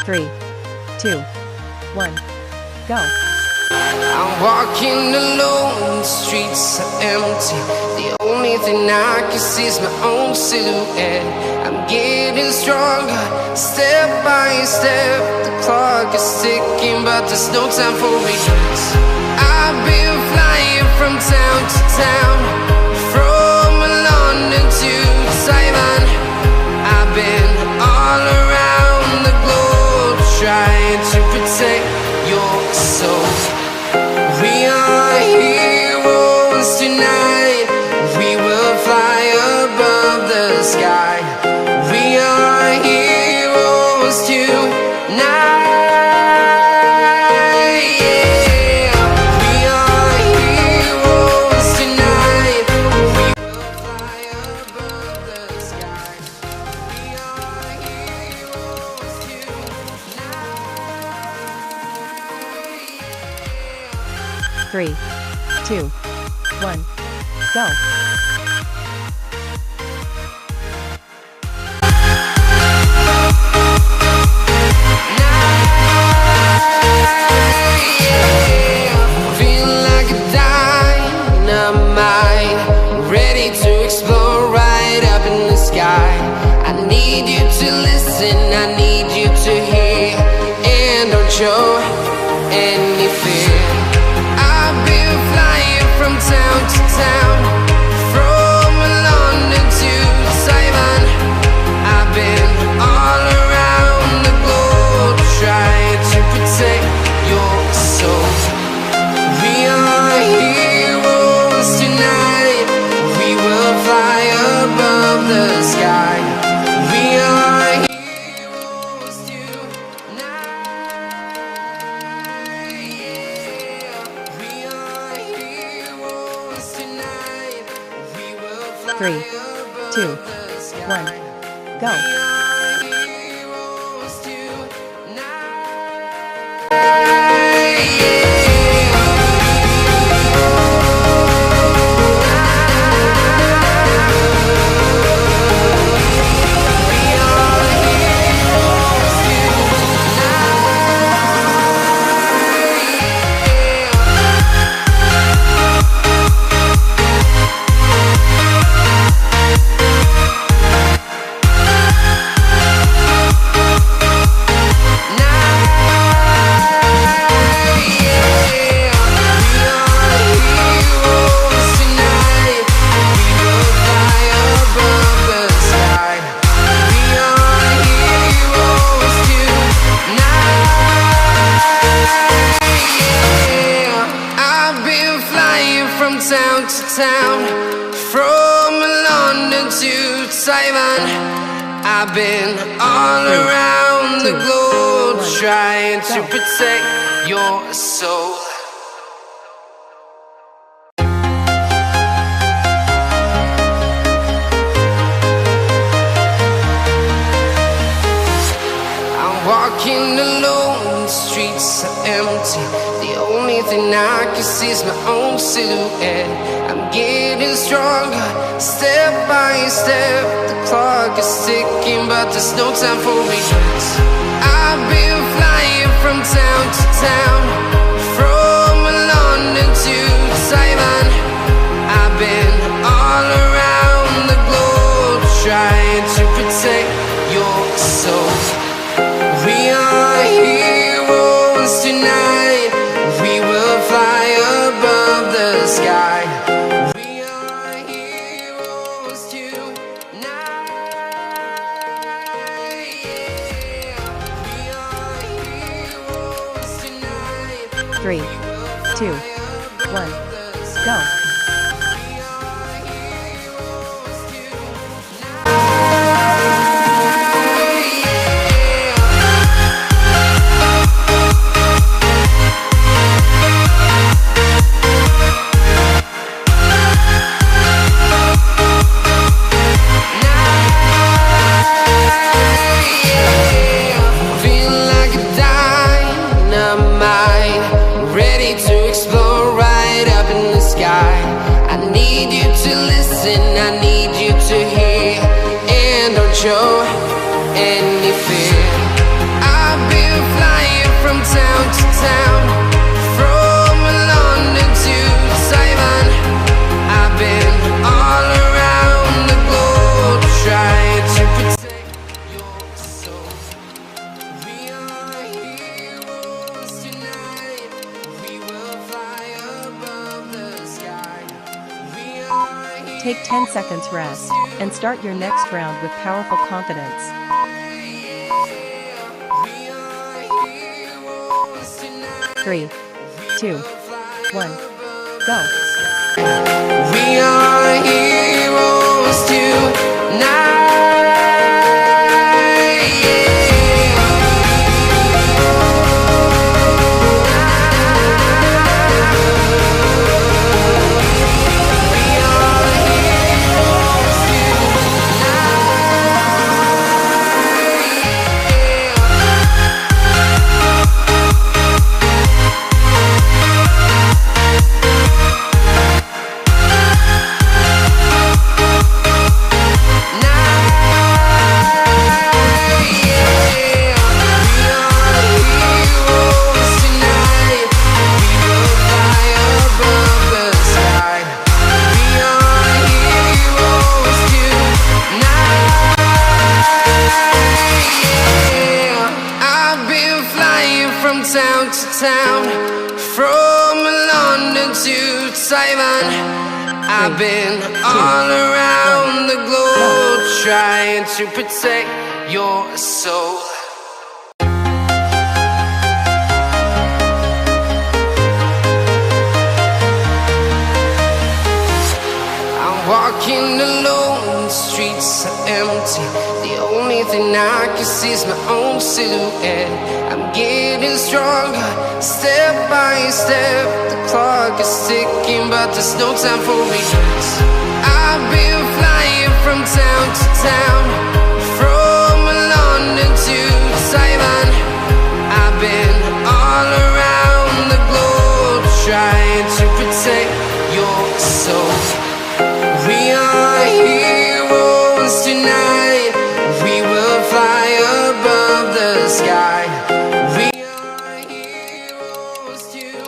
3, 2, 1, go. I'm walking alone, the streets are empty. The only thing I can see is my own silhouette. I'm getting stronger, step by step. The clock is ticking, but there's no time for regrets. I've been flying from town to town, from London to Taiwan. I've been all around the globe, trying to protect your soul. We are heroes tonight. We will fly above the sky. We are heroes tonight. Yeah. We are heroes tonight. We will fly above the sky. We are heroes tonight. 3, 2, 1, go. Feel like a dynamite, ready to explode right up in the sky. I need you to listen, I need you to hear, and don't show any fear. I've been flying from town to town, from London to Taiwan. I've been all around the globe, trying to protect your soul. We are heroes tonight. We will fly above the sky. We are heroes tonight. Yeah. We are heroes tonight. We will fly 3, 2, above the sky. 1, go. We are heroes tonight. Town to town, from London to Taiwan. I've been all around the globe, trying to protect your soul. I'm walking alone, the streets are empty. The only thing I can see is my own silhouette. I'm getting stronger, step by step. The clock is ticking, but there's no time for regrets. I've been flying from town to town, from London to Taiwan. I've been all around the globe, trying to protect your soul. We are heroes tonight. We will fly above the sky. We are heroes tonight. Yeah. We are heroes tonight. 3, 2, 1, go. show any fear. I've been 10 seconds rest, and start your next round with powerful confidence. 3, 2, 1, go. We are heroes tonight. Town to town, from London to Taiwan. I've been all around the globe trying to protect your soul. I'm walking alone, the streets are empty. The only thing I can see is my own silhouette. I'm getting stronger, step by step. The clock is ticking, but there's no time for regrets. I've been flying from town to town, from London to Taiwan. I've been all around the globe trying to protect your soul. We are heroes tonight. We will fly above the sky. We are heroes tonight.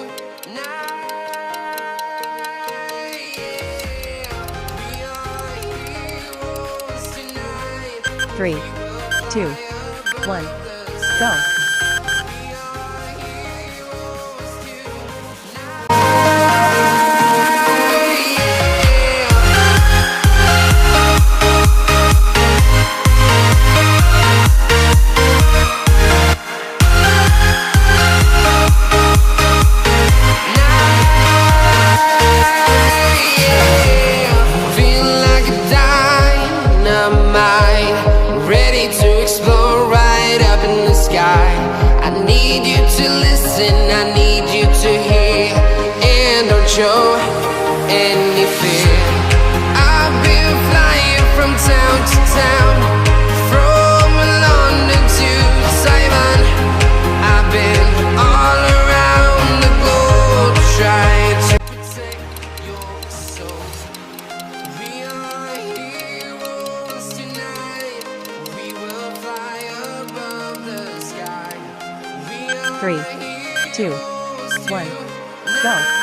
We are heroes tonight. 3, 2, 1, go. I need you to listen, I need you to hear, and don't show any fear. I've been flying from town to town, from London to Taiwan. I've been all around the globe trying to protect your soul. We are heroes tonight. We will fly above the sky. 3, 2, 1, go.